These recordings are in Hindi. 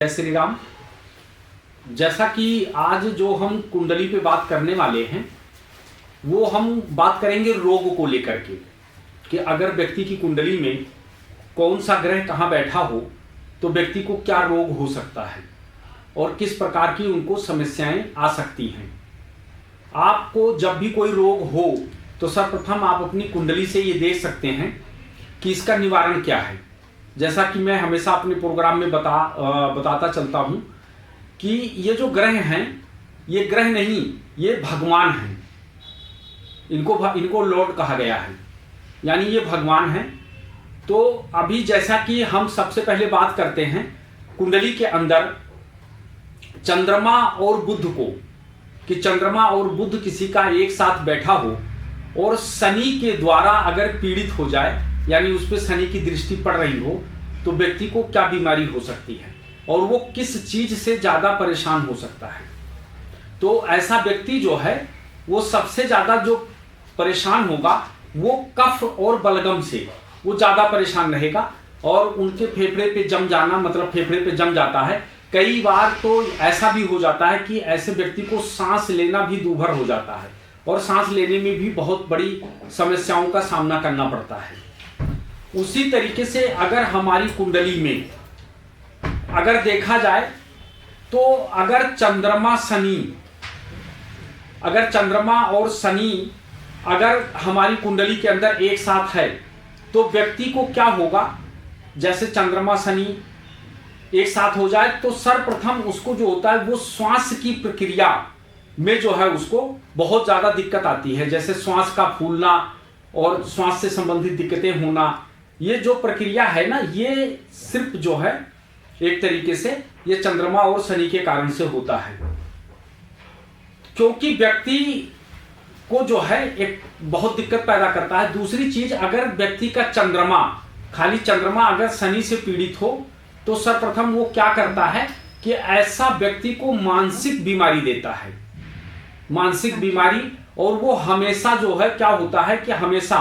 जय श्री राम। जैसा कि आज जो हम कुंडली पे बात करने वाले हैं वो हम बात करेंगे रोग को लेकर के कि अगर व्यक्ति की कुंडली में कौन सा ग्रह कहाँ बैठा हो तो व्यक्ति को क्या रोग हो सकता है और किस प्रकार की उनको समस्याएं आ सकती हैं। आपको जब भी कोई रोग हो तो सर्वप्रथम आप अपनी कुंडली से ये देख सकते हैं कि इसका निवारण क्या है। जैसा कि मैं हमेशा अपने प्रोग्राम में बताता चलता हूं कि ये जो ग्रह हैं ये ग्रह नहीं, ये भगवान हैं। इनको लॉर्ड कहा गया है, यानी ये भगवान हैं। तो अभी जैसा कि हम सबसे पहले बात करते हैं कुंडली के अंदर चंद्रमा और बुध को, कि चंद्रमा और बुध किसी का एक साथ बैठा हो और शनि के द्वारा अगर पीड़ित हो जाए, यानी उस पर शनि की दृष्टि पड़ रही हो, तो व्यक्ति को क्या बीमारी हो सकती है और वो किस चीज से ज्यादा परेशान हो सकता है। तो ऐसा व्यक्ति जो है वो सबसे ज्यादा जो परेशान होगा वो कफ और बलगम से वो ज्यादा परेशान रहेगा और उनके फेफड़े पे जम जाना, मतलब फेफड़े पे जम जाता है। कई बार तो ऐसा भी हो जाता है कि ऐसे व्यक्ति को सांस लेना भी दूभर हो जाता है और सांस लेने में भी बहुत बड़ी समस्याओं का सामना करना पड़ता है। उसी तरीके से अगर हमारी कुंडली में अगर देखा जाए तो अगर चंद्रमा और शनि अगर हमारी कुंडली के अंदर एक साथ है तो व्यक्ति को क्या होगा। जैसे चंद्रमा शनि एक साथ हो जाए तो सर्वप्रथम उसको जो होता है वो श्वास की प्रक्रिया में जो है उसको बहुत ज्यादा दिक्कत आती है। जैसे श्वास का फूलना और श्वास से संबंधित दिक्कतें होना, ये जो प्रक्रिया है ना, ये सिर्फ जो है एक तरीके से ये चंद्रमा और शनि के कारण से होता है। क्योंकि व्यक्ति को जो है एक बहुत दिक्कत पैदा करता है। दूसरी चीज, अगर व्यक्ति का खाली चंद्रमा अगर शनि से पीड़ित हो तो सर्वप्रथम वो क्या करता है कि ऐसा व्यक्ति को मानसिक बीमारी देता है, मानसिक बीमारी। और वो हमेशा जो है क्या होता है कि हमेशा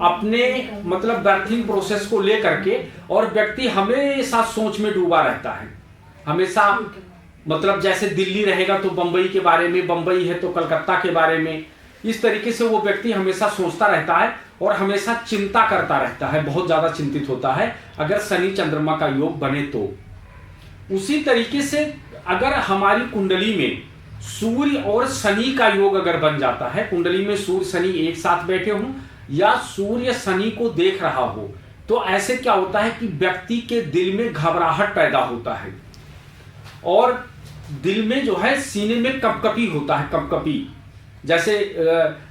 अपने मतलब बर्थिंग प्रोसेस को लेकर के और व्यक्ति हमेशा सोच में डूबा रहता है। हमेशा मतलब जैसे दिल्ली रहेगा तो बंबई के बारे में, बंबई है तो कलकत्ता के बारे में, इस तरीके से वो व्यक्ति हमेशा सोचता रहता है और हमेशा चिंता करता रहता है, बहुत ज्यादा चिंतित होता है अगर शनि चंद्रमा का योग बने तो। उसी तरीके से अगर हमारी कुंडली में सूर्य और शनि का योग अगर बन जाता है, कुंडली में सूर्य शनि एक साथ बैठे हों या सूर्य शनि को देख रहा हो, तो ऐसे क्या होता है कि व्यक्ति के दिल में घबराहट पैदा होता है और दिल में जो है सीने में कपकपी होता है, कपकपी। जैसे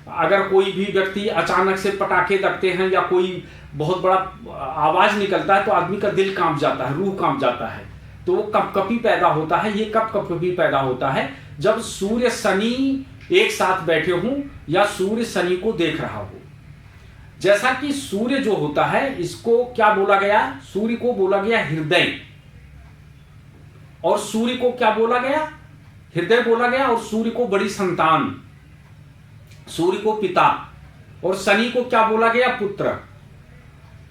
अगर कोई भी व्यक्ति अचानक से पटाखे लगते हैं या कोई बहुत बड़ा आवाज निकलता है तो आदमी का दिल कांप जाता है, रूह कांप जाता है, तो वो कपकपी पैदा होता है। ये कपकपी पैदा होता है जब सूर्य शनि एक साथ बैठे हों या सूर्य शनि को देख रहा हो। जैसा कि सूर्य जो होता है इसको क्या बोला गया, सूर्य को बोला गया हृदय, और सूर्य को क्या बोला गया, हृदय बोला गया। और सूर्य को बड़ी संतान, सूर्य को पिता, और शनि को क्या बोला गया, पुत्र।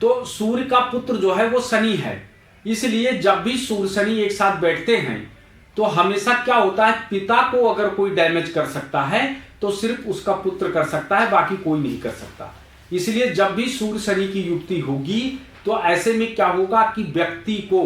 तो सूर्य का पुत्र जो है वो शनि है। इसलिए जब भी सूर्य शनि एक साथ बैठते हैं तो हमेशा क्या होता है, पिता को अगर कोई डैमेज कर सकता है तो सिर्फ उसका पुत्र कर सकता है, बाकी कोई नहीं कर सकता। इसलिए जब भी सूर्य शनि की युक्ति होगी तो ऐसे में क्या होगा कि व्यक्ति को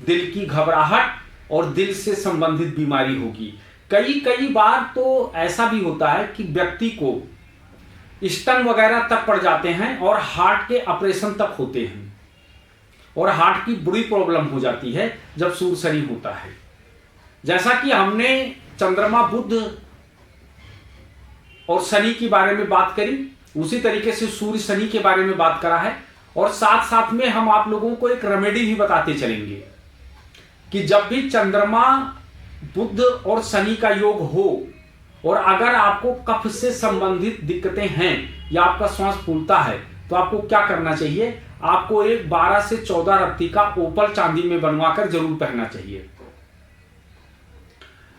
दिल की घबराहट और दिल से संबंधित बीमारी होगी। कई बार तो ऐसा भी होता है कि व्यक्ति को स्टन वगैरह तक पड़ जाते हैं और हार्ट के ऑपरेशन तक होते हैं और हार्ट की बुरी प्रॉब्लम हो जाती है जब सूर्य शनि होता है। जैसा कि हमने चंद्रमा बुध और शनि के बारे में बात करी, उसी तरीके से सूर्य शनि के बारे में बात करा है। और साथ साथ में हम आप लोगों को एक रेमेडी भी बताते चलेंगे कि जब भी चंद्रमा बुध और शनि का योग हो और अगर आपको कफ से संबंधित दिक्कतें हैं या आपका श्वास फूलता है तो आपको क्या करना चाहिए, आपको एक 12 से 14 रत्ती का ओपल चांदी में बनवाकर जरूर पहनना चाहिए।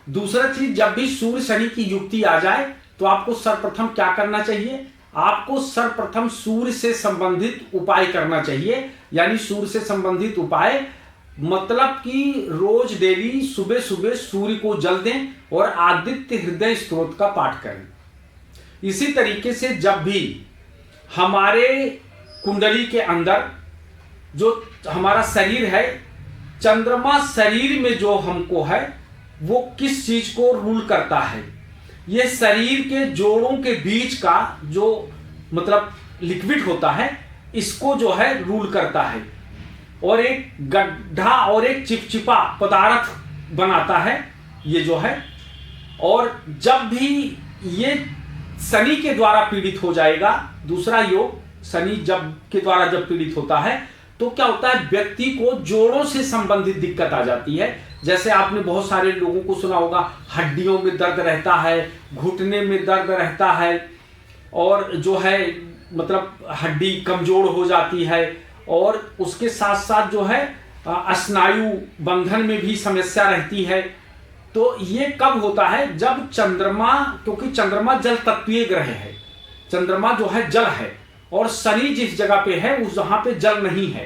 दूसरा चीज, जब भी सूर्य शनि की युक्ति आ जाए तो आपको सर्वप्रथम क्या करना चाहिए, आपको सर्वप्रथम सूर्य से संबंधित उपाय करना चाहिए। यानी सूर्य से संबंधित उपाय मतलब कि रोज डेली सुबह सुबह सूर्य को जल दें और आदित्य हृदय स्तोत्र का पाठ करें। इसी तरीके से जब भी हमारे कुंडली के अंदर जो हमारा शरीर है, चंद्रमा शरीर में जो हमको है वो किस चीज को रूल करता है, ये शरीर के जोड़ों के बीच का जो मतलब लिक्विड होता है इसको जो है रूल करता है, और एक गड्ढा और एक चिपचिपा पदार्थ बनाता है ये जो है। और जब भी ये शनि के द्वारा पीड़ित हो जाएगा, दूसरा योग शनि जब के द्वारा जब पीड़ित होता है तो क्या होता है, व्यक्ति को जोड़ों से संबंधित दिक्कत आ जाती है। जैसे आपने बहुत सारे लोगों को सुना होगा, हड्डियों में दर्द रहता है, घुटने में दर्द रहता है, और जो है मतलब हड्डी कमजोर हो जाती है, और उसके साथ साथ जो है स्नायु बंधन में भी समस्या रहती है। तो ये कब होता है, जब चंद्रमा, क्योंकि चंद्रमा जल तत्वीय ग्रह है, चंद्रमा जो है जल है, और शनि जिस जगह पे है उस जहां पे जल नहीं है।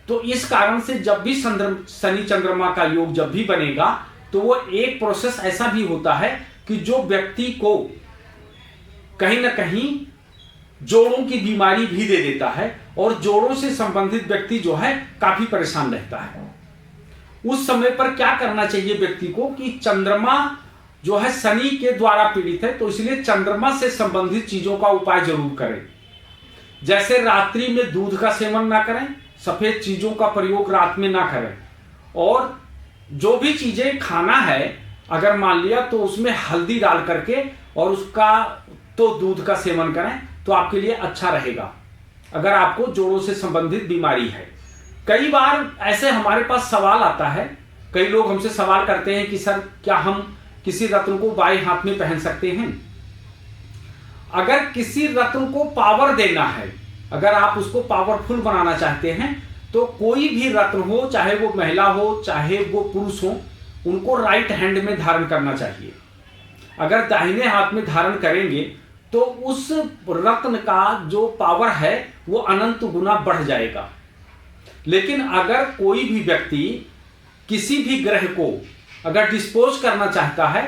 तो इस कारण से जब भी शनि चंद्रमा का योग जब भी बनेगा तो वो एक प्रोसेस ऐसा भी होता है कि जो व्यक्ति को कहीं ना कहीं जोड़ों की बीमारी भी दे देता है, और जोड़ों से संबंधित व्यक्ति जो है काफी परेशान रहता है। उस समय पर क्या करना चाहिए व्यक्ति को कि चंद्रमा जो है शनि के द्वारा पीड़ित है, तो इसलिए चंद्रमा से संबंधित चीजों का उपाय जरूर करें। जैसे रात्रि में दूध का सेवन ना करें, सफेद चीजों का प्रयोग रात में ना करें, और जो भी चीजें खाना है अगर मान लिया तो उसमें हल्दी डाल करके और उसका तो दूध का सेवन करें तो आपके लिए अच्छा रहेगा, अगर आपको जोड़ों से संबंधित बीमारी है। कई बार ऐसे हमारे पास सवाल आता है, कई लोग हमसे सवाल करते हैं कि सर क्या हम किसी रत्न को बाएं हाथ में पहन सकते हैं। अगर किसी रत्न को पावर देना है, अगर आप उसको पावरफुल बनाना चाहते हैं, तो कोई भी रत्न हो, चाहे वो महिला हो चाहे वो पुरुष हो, उनको राइट हैंड में धारण करना चाहिए। अगर दाहिने हाथ में धारण करेंगे तो उस रत्न का जो पावर है वो अनंत गुना बढ़ जाएगा। लेकिन अगर कोई भी व्यक्ति किसी भी ग्रह को अगर डिस्पोज करना चाहता है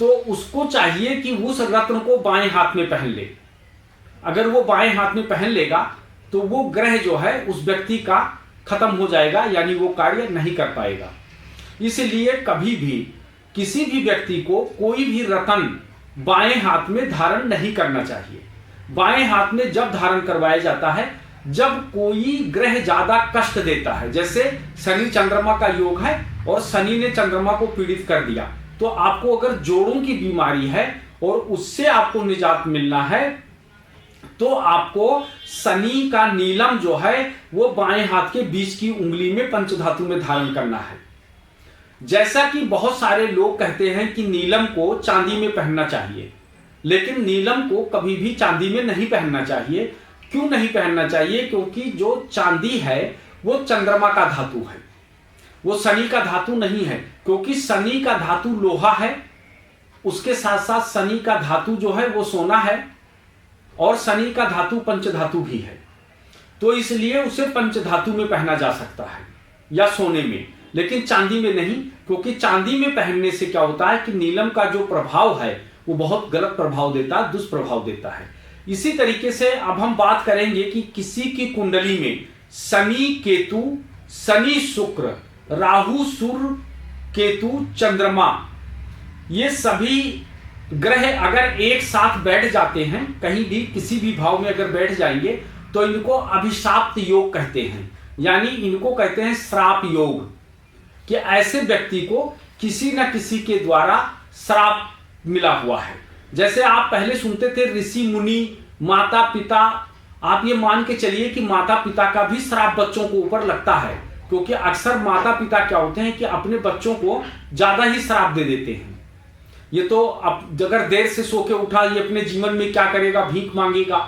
तो उसको चाहिए कि उस रत्न को बाएं हाथ में पहन ले। अगर वो बाएं हाथ में पहन लेगा तो वो ग्रह जो है उस व्यक्ति का खत्म हो जाएगा, यानी वो कार्य नहीं कर पाएगा। इसलिए कभी भी किसी भी व्यक्ति को कोई भी रत्न बाएं हाथ में धारण नहीं करना चाहिए। बाएं हाथ में जब धारण करवाया जाता है जब कोई ग्रह ज्यादा कष्ट देता है, जैसे शनि चंद्रमा का योग है और शनि ने चंद्रमा को पीड़ित कर दिया, तो आपको अगर जोड़ों की बीमारी है और उससे आपको निजात मिलना है तो आपको शनि का नीलम जो है वो बाएं हाथ के बीच की उंगली में पंचधातु में धारण करना है। जैसा कि बहुत सारे लोग कहते हैं कि नीलम को चांदी में पहनना चाहिए, लेकिन नीलम को कभी भी चांदी में नहीं पहनना चाहिए। क्यों नहीं पहनना चाहिए? क्योंकि जो चांदी है वो चंद्रमा का धातु है, वो शनि का धातु नहीं है। क्योंकि शनि का धातु लोहा है, उसके साथ साथ शनि का धातु जो है वो सोना है, और शनि का धातु पंचधातु भी है। तो इसलिए उसे पंचधातु में पहना जा सकता है या सोने में, लेकिन चांदी में नहीं। क्योंकि चांदी में पहनने से क्या होता है कि नीलम का जो प्रभाव है वो बहुत गलत प्रभाव देता है, दुष्प्रभाव देता है। इसी तरीके से अब हम बात करेंगे कि किसी की कुंडली में शनि केतु, शनि शुक्र, राहु सूर्य, केतु चंद्रमा, ये सभी ग्रह अगर एक साथ बैठ जाते हैं, कहीं भी किसी भी भाव में अगर बैठ जाएंगे तो इनको अभिशाप्त योग कहते हैं, यानी इनको कहते हैं श्राप योग। कि ऐसे व्यक्ति को किसी न किसी के द्वारा श्राप मिला हुआ है। जैसे आप पहले सुनते थे ऋषि मुनि, माता पिता, आप ये मान के चलिए कि माता पिता का भी श्राप बच्चों को ऊपर लगता है, क्योंकि अक्सर माता पिता क्या होते हैं कि अपने बच्चों को ज्यादा ही श्राप दे देते हैं। ये तो अब अगर देर से सो के उठा, ये अपने जीवन में क्या करेगा, भीख मांगेगा,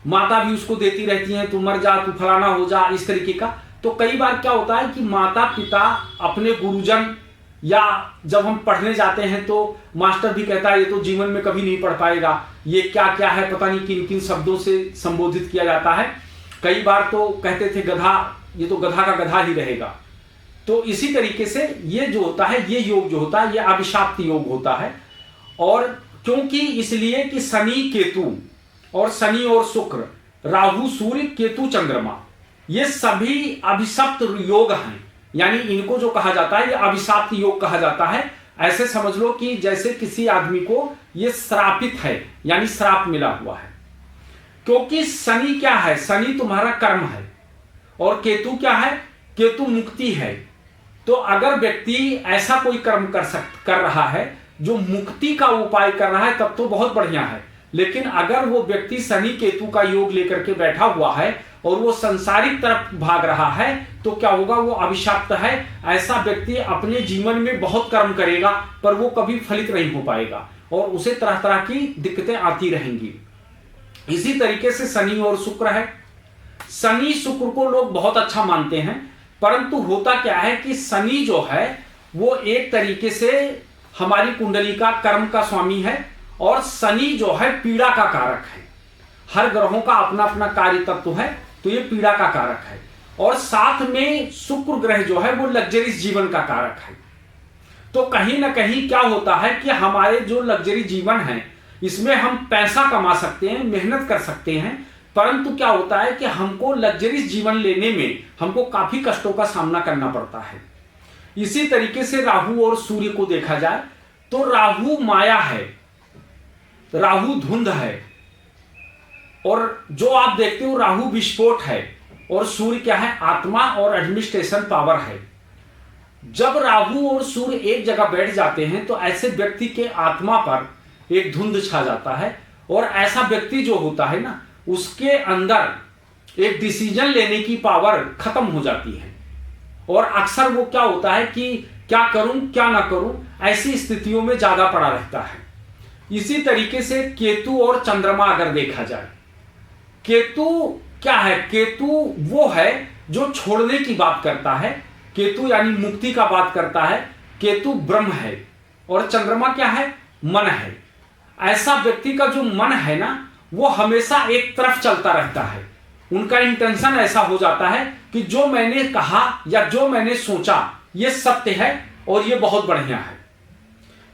माता भी उसको देती रहती है, तू मर जा, तू फलाना हो जा, इस तरीके का। तो कई बार क्या होता है कि माता पिता अपने गुरुजन, या जब हम पढ़ने जाते हैं तो मास्टर भी कहता है ये तो जीवन में कभी नहीं पढ़ पाएगा, ये क्या क्या है पता नहीं किन किन शब्दों से संबोधित किया जाता है। कई बार तो कहते थे गधा, ये तो गधा का गधा ही रहेगा। तो इसी तरीके से ये जो होता है, ये योग जो होता है, ये अभिशाप्त योग होता है। और क्योंकि इसलिए कि शनि केतु और शनि और शुक्र, राहु सूर्य, केतु चंद्रमा, ये सभी अभिशप्त योग हैं। यानी इनको जो कहा जाता है, ये अभिशाप्त योग कहा जाता है। ऐसे समझ लो कि जैसे किसी आदमी को ये श्रापित है, यानी श्राप मिला हुआ है। क्योंकि शनि क्या है? शनि तुम्हारा कर्म है, और केतु क्या है? केतु मुक्ति है। तो अगर व्यक्ति ऐसा कोई कर्म कर रहा है जो मुक्ति का उपाय कर रहा है, तब तो बहुत बढ़िया है। लेकिन अगर वो व्यक्ति शनि केतु का योग लेकर के बैठा हुआ है और वो संसारिक तरफ भाग रहा है, तो क्या होगा? वो अभिशाप्त है। ऐसा व्यक्ति अपने जीवन में बहुत कर्म करेगा, पर वो कभी फलित नहीं हो पाएगा और उसे तरह तरह की दिक्कतें आती रहेंगी। इसी तरीके से शनि और शुक्र है। शनि शुक्र को लोग बहुत अच्छा मानते हैं, परंतु होता क्या है कि शनि जो है वो एक तरीके से हमारी कुंडली का कर्म का स्वामी है, और शनि जो है पीड़ा का कारक है। हर ग्रहों का अपना अपना कार्य तत्व है, तो ये पीड़ा का कारक है। और साथ में शुक्र ग्रह जो है वो लग्जरीज जीवन का कारक है। तो कहीं ना कहीं क्या होता है कि हमारे जो लग्जरी जीवन है, इसमें हम पैसा कमा सकते हैं, मेहनत कर सकते हैं, परंतु क्या होता है कि हमको लग्जरीज जीवन लेने में हमको काफी कष्टों का सामना करना पड़ता है। इसी तरीके से राहु और सूर्य को देखा जाए तो राहु माया है, राहु धुंध है, और जो आप देखते हो राहु विस्फोट है, और सूर्य क्या है? आत्मा और एडमिनिस्ट्रेशन पावर है। जब राहु और सूर्य एक जगह बैठ जाते हैं तो ऐसे व्यक्ति के आत्मा पर एक धुंध छा जाता है, और ऐसा व्यक्ति जो होता है ना, उसके अंदर एक डिसीजन लेने की पावर खत्म हो जाती है, और अक्सर वो क्या होता है कि क्या करूं क्या ना करूं, ऐसी स्थितियों में ज्यादा पड़ा रहता है। इसी तरीके से केतु और चंद्रमा अगर देखा जाए, केतु क्या है? केतु वो है जो छोड़ने की बात करता है, केतु यानी मुक्ति का बात करता है, केतु ब्रह्म है, और चंद्रमा क्या है? मन है। ऐसा व्यक्ति का जो मन है ना, वो हमेशा एक तरफ चलता रहता है। उनका इंटेंशन ऐसा हो जाता है कि जो मैंने कहा या जो मैंने सोचा ये सत्य है और ये बहुत बढ़िया है।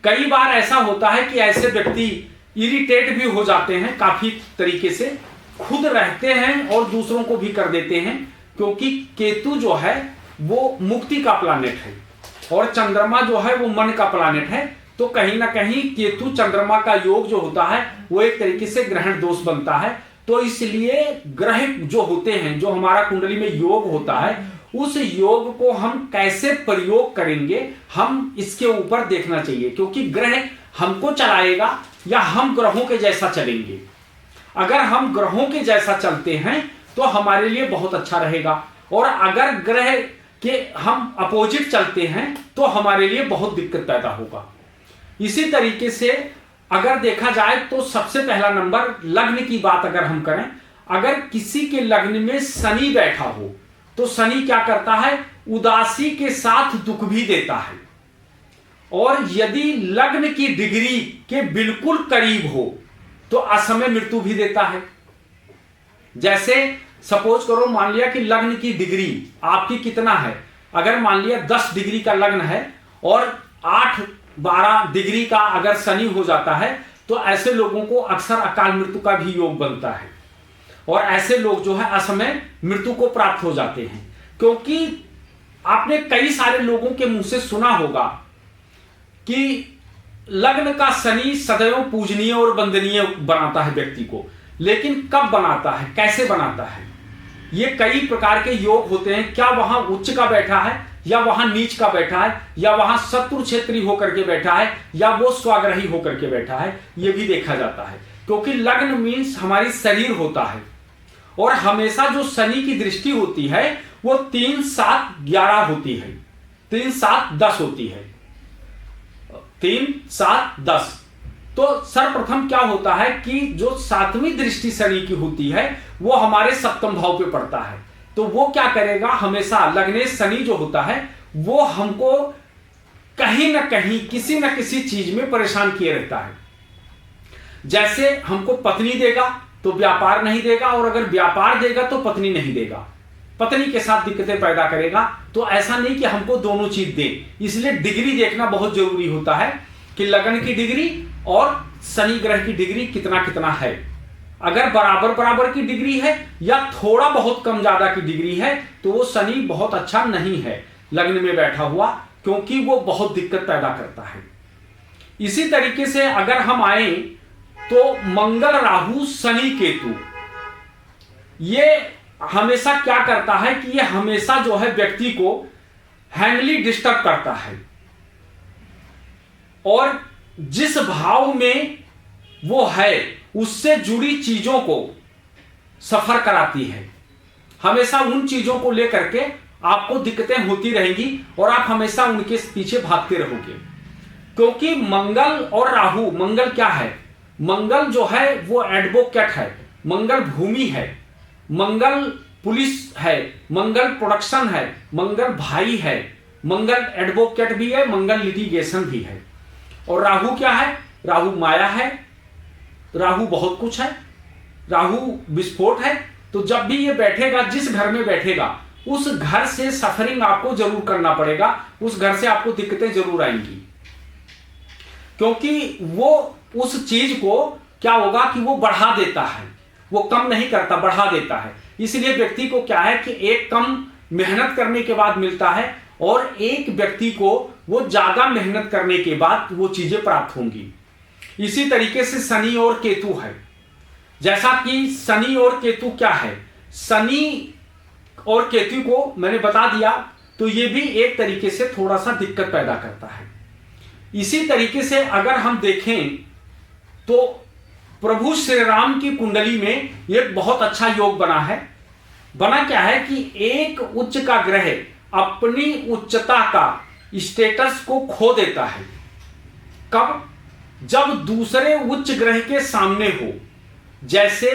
कई बार ऐसा होता है कि ऐसे व्यक्ति इरिटेट भी हो जाते हैं, काफी तरीके से खुद रहते हैं और दूसरों को भी कर देते हैं, क्योंकि केतु जो है वो मुक्ति का प्लानेट है और चंद्रमा जो है वो मन का प्लानेट है। तो कहीं ना कहीं केतु चंद्रमा का योग जो होता है वो एक तरीके से ग्रहण दोष बनता है। तो इसलिए ग्रह जो होते हैं, जो हमारा कुंडली में योग होता है, उस योग को हम कैसे प्रयोग करेंगे, हम इसके ऊपर देखना चाहिए, क्योंकि ग्रह हमको चलाएगा या हम ग्रहों के जैसा चलेंगे। अगर हम ग्रहों के जैसा चलते हैं तो हमारे लिए बहुत अच्छा रहेगा, और अगर ग्रह के हम अपोजिट चलते हैं तो हमारे लिए बहुत दिक्कत पैदा होगा। इसी तरीके से अगर देखा जाए तो सबसे पहला नंबर लग्न की बात अगर हम करें, अगर किसी के लग्न में शनि बैठा हो तो शनि क्या करता है? उदासी के साथ दुख भी देता है, और यदि लग्न की डिग्री के बिल्कुल करीब हो तो असमय मृत्यु भी देता है। जैसे सपोज करो, मान लिया कि लग्न की डिग्री आपकी कितना है, अगर मान लिया 10 डिग्री का लग्न है और 8-12 डिग्री का अगर शनि हो जाता है, तो ऐसे लोगों को अक्सर अकाल मृत्यु का भी योग बनता है, और ऐसे लोग जो है असमय मृत्यु को प्राप्त हो जाते हैं। क्योंकि आपने कई सारे लोगों के मुंह से सुना होगा कि लग्न का शनि सदैव पूजनीय और वंदनीय बनाता है व्यक्ति को, लेकिन कब बनाता है, कैसे बनाता है? ये कई प्रकार के योग होते हैं। क्या वहां उच्च का बैठा है, या वहां नीच का बैठा है, या वहां शत्रु क्षेत्री होकर के बैठा है, या वो स्वाग्रही होकर के बैठा है, ये भी देखा जाता है। क्योंकि लग्न मीन्स हमारी शरीर होता है, और हमेशा जो शनि की दृष्टि होती है वो 3, 7, 11 होती है, 3, 7, 10 होती है, 3, 7, 10। तो सर्वप्रथम क्या होता है कि जो 7वीं दृष्टि शनि की होती है वो हमारे सप्तम भाव पे पड़ता है। तो वो क्या करेगा? हमेशा लग्नेश शनि जो होता है वो हमको कहीं ना कहीं किसी न किसी चीज में परेशान किए रहता है। जैसे हमको पत्नी देगा तो व्यापार नहीं देगा, और अगर व्यापार देगा तो पत्नी नहीं देगा। पत्नी के साथ दिक्कतें पैदा करेगा। तो ऐसा नहीं कि हमको दोनों चीज दे, इसलिए डिग्री देखना बहुत जरूरी होता है कि लगन की डिग्री और शनि ग्रह की डिग्री कितना कितना है। अगर बराबर बराबर की डिग्री है या थोड़ा बहुत कम ज्यादा की डिग्री है तो वो शनि बहुत अच्छा नहीं है लग्न में बैठा हुआ, क्योंकि वो बहुत दिक्कत पैदा करता है। इसी तरीके से अगर हम आए तो मंगल राहु शनि केतु, ये हमेशा क्या करता है कि ये हमेशा जो है व्यक्ति को हैंडली डिस्टर्ब करता है और जिस भाव में वो है उससे जुड़ी चीजों को सफर कराती है। हमेशा उन चीजों को लेकर के आपको दिक्कतें होती रहेंगी और आप हमेशा उनके पीछे भागते रहोगे, क्योंकि मंगल और राहु, मंगल क्या है, मंगल जो है वो एडवोकेट है, मंगल भूमि है, मंगल पुलिस है, मंगल प्रोडक्शन है, मंगल भाई है, मंगल एडवोकेट भी है, मंगल लिटिगेशन भी है। और राहु क्या है, राहु माया है, राहु बहुत कुछ है, राहु विस्फोट है। तो जब भी ये बैठेगा, जिस घर में बैठेगा उस घर से सफरिंग आपको जरूर करना पड़ेगा, उस घर से आपको दिक्कतें जरूर आएंगी, क्योंकि वो उस चीज को क्या होगा कि वो बढ़ा देता है, वो कम नहीं करता, बढ़ा देता है। इसलिए व्यक्ति को क्या है कि एक कम मेहनत करने के बाद मिलता है और एक व्यक्ति को वो ज्यादा मेहनत करने के बाद वो चीजें प्राप्त होंगी। इसी तरीके से शनि और केतु है। जैसा कि शनि और केतु क्या है, शनि और केतु को मैंने बता दिया, तो ये भी एक तरीके से थोड़ा सा दिक्कत पैदा करता है। इसी तरीके से अगर हम देखें तो प्रभु श्री राम की कुंडली में एक बहुत अच्छा योग बना है। बना क्या है कि एक उच्च का ग्रह अपनी उच्चता का स्टेटस को खो देता है। कब? जब दूसरे उच्च ग्रह के सामने हो, जैसे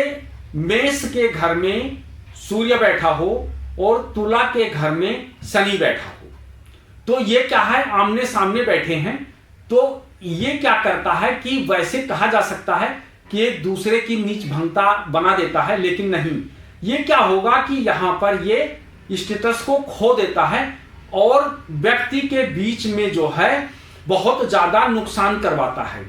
मेष के घर में सूर्य बैठा हो और तुला के घर में शनि बैठा हो, तो ये क्या है, आमने सामने बैठे हैं। तो ये क्या करता है कि वैसे कहा जा सकता है कि एक दूसरे की नीच भंगता बना देता है, लेकिन नहीं, ये क्या होगा कि यहां पर ये स्टेटस को खो देता है और व्यक्ति के बीच में जो है बहुत ज्यादा नुकसान करवाता है।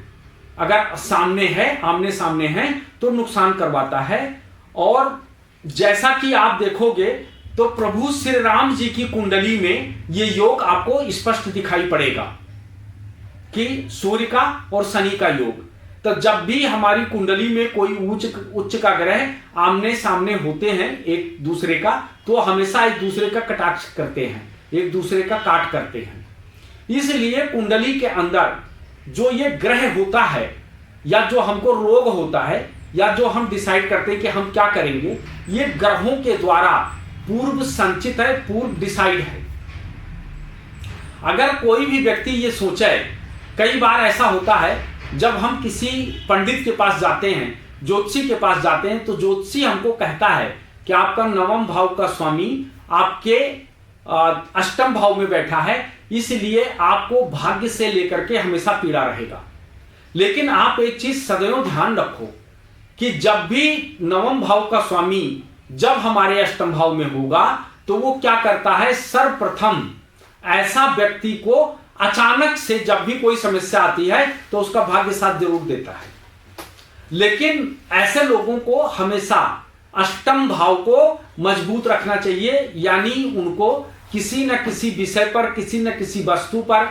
अगर सामने है, आमने सामने है, तो नुकसान करवाता है। और जैसा कि आप देखोगे तो प्रभु श्री राम जी की कुंडली में ये योग आपको स्पष्ट दिखाई पड़ेगा कि सूर्य का और शनि का योग। तो जब भी हमारी कुंडली में कोई उच्च का ग्रह आमने सामने होते हैं एक दूसरे का, तो हमेशा एक दूसरे का कटाक्ष करते हैं, एक दूसरे का काट करते हैं। इसलिए कुंडली के अंदर जो ये ग्रह होता है या जो हमको रोग होता है या जो हम डिसाइड करते हैं कि हम क्या करेंगे, ये ग्रहों के द्वारा पूर्व संचित है, पूर्व डिसाइड है। अगर कोई भी व्यक्ति ये सोचे, कई बार ऐसा होता है जब हम किसी पंडित के पास जाते हैं, ज्योतिषी के पास जाते हैं, तो ज्योतिषी हमको कहता है कि आपका नवम भाव का स्वामी आपके अष्टम भाव में बैठा है, इसलिए आपको भाग्य से लेकर के हमेशा पीड़ा रहेगा। लेकिन आप एक चीज सदैव ध्यान रखो कि जब भी नवम भाव का स्वामी जब हमारे अष्टम भाव में होगा तो वो क्या करता है, सर्वप्रथम ऐसा व्यक्ति को अचानक से जब भी कोई समस्या आती है तो उसका भाग्य साथ जरूर देता है। लेकिन ऐसे लोगों को हमेशा अष्टम भाव को मजबूत रखना चाहिए, यानी उनको किसी न किसी विषय पर, किसी न किसी वस्तु पर,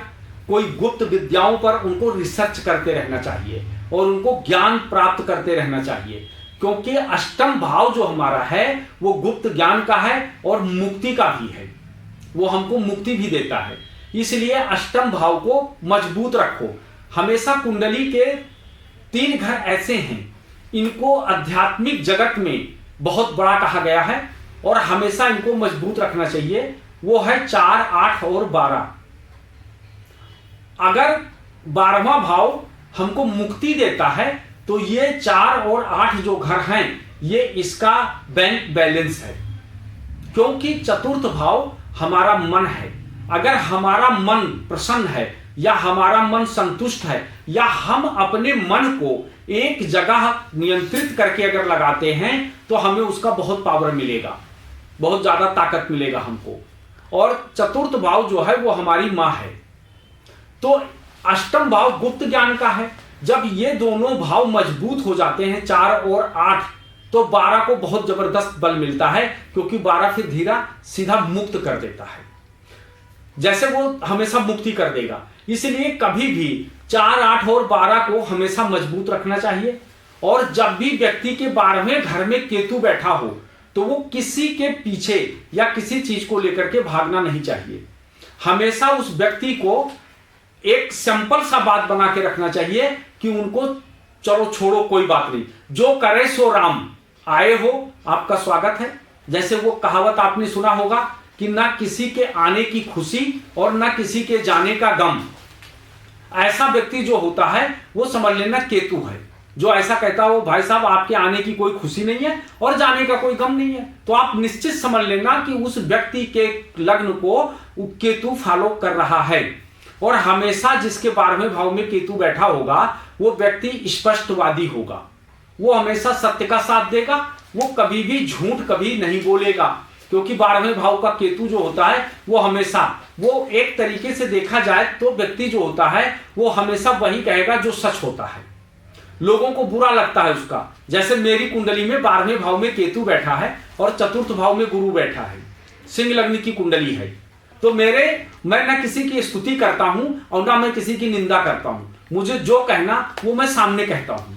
कोई गुप्त विद्याओं पर उनको रिसर्च करते रहना चाहिए और उनको ज्ञान प्राप्त करते रहना चाहिए, क्योंकि अष्टम भाव जो हमारा है वो गुप्त ज्ञान का है और मुक्ति का भी है, वो हमको मुक्ति भी देता है। इसलिए अष्टम भाव को मजबूत रखो। हमेशा कुंडली के 3 घर ऐसे हैं, इनको आध्यात्मिक जगत में बहुत बड़ा कहा गया है और हमेशा इनको मजबूत रखना चाहिए। वो है 4, 8 और 12। अगर 12वां भाव हमको मुक्ति देता है तो ये 4 और 8 जो घर हैं ये इसका बैंक बैलेंस है, क्योंकि चतुर्थ भाव हमारा मन है। अगर हमारा मन प्रसन्न है या हमारा मन संतुष्ट है या हम अपने मन को एक जगह नियंत्रित करके अगर लगाते हैं तो हमें उसका बहुत पावर मिलेगा। बहुत ज्यादा ताकत मिलेगा हमको। और चतुर्थ भाव जो है वो हमारी माँ है। तो अष्टम भाव गुप्त ज्ञान का है। जब ये दोनों भाव मजबूत हो जाते हैं 4 और 8, तो 12 को बहुत जबरदस्त बल मिलता है, क्योंकि 12 फिर धीरा सीधा मुक्त कर देता है, जैसे वो हमेशा मुक्ति कर देगा। इसलिए कभी भी 4, 8 और 12 को हमेशा मजबूत रखना चाहिए। और जब भी व्यक्ति के 12वें घर में केतु बैठा हो तो वो किसी के पीछे या किसी चीज को लेकर के भागना नहीं चाहिए। हमेशा उस व्यक्ति को एक सिंपल सा बात बना के रखना चाहिए कि उनको चलो छोड़ो, कोई बात नहीं, जो करे सो राम, आए हो आपका स्वागत है। जैसे वो कहावत आपने सुना होगा कि ना किसी के आने की खुशी और ना किसी के जाने का गम। ऐसा व्यक्ति जो होता है वो समझ लेना केतु है। जो ऐसा कहता हो भाई साहब आपके आने की कोई खुशी नहीं है और जाने का कोई गम नहीं है, तो आप निश्चित समझ लेना कि उस व्यक्ति के लग्न को केतु फॉलो कर रहा है। और हमेशा जिसके 12वें भाव में केतु बैठा होगा वो व्यक्ति स्पष्टवादी होगा, वो हमेशा सत्य का साथ देगा, वो कभी भी झूठ कभी नहीं बोलेगा। क्योंकि 12वें भाव का केतु जो होता है वो हमेशा, वो एक तरीके से देखा जाए तो व्यक्ति जो होता है वो हमेशा वही कहेगा जो सच होता है। लोगों को बुरा लगता है उसका। जैसे मेरी कुंडली में 12वें भाव में केतु बैठा है और चतुर्थ भाव में गुरु बैठा है, सिंह लग्न की कुंडली है, तो मैं ना किसी की स्तुति करता हूं और ना मैं किसी की निंदा करता हूं। मुझे जो कहना वो मैं सामने कहता हूं।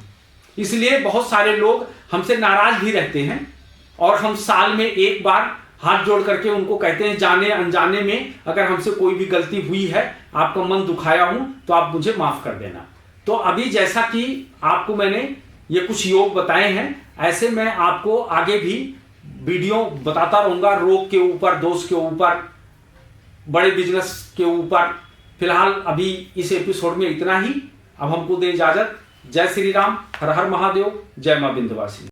इसलिए बहुत सारे लोग हमसे नाराज भी रहते हैं और हम साल में एक बार हाथ जोड़ करके उनको कहते हैं, जाने अनजाने में अगर हमसे कोई भी गलती हुई है, आपका मन दुखाया हूं तो आप मुझे माफ कर देना। तो अभी जैसा कि आपको मैंने ये कुछ योग बताए हैं, ऐसे मैं आपको आगे भी वीडियो बताता रहूंगा, रोग के ऊपर, दोष के ऊपर, बड़े बिजनेस के ऊपर। फिलहाल अभी इस एपिसोड में इतना ही। अब हमको दे इजाजत। जय श्री राम, हर हर महादेव, जय मां विंध्यवासिनी।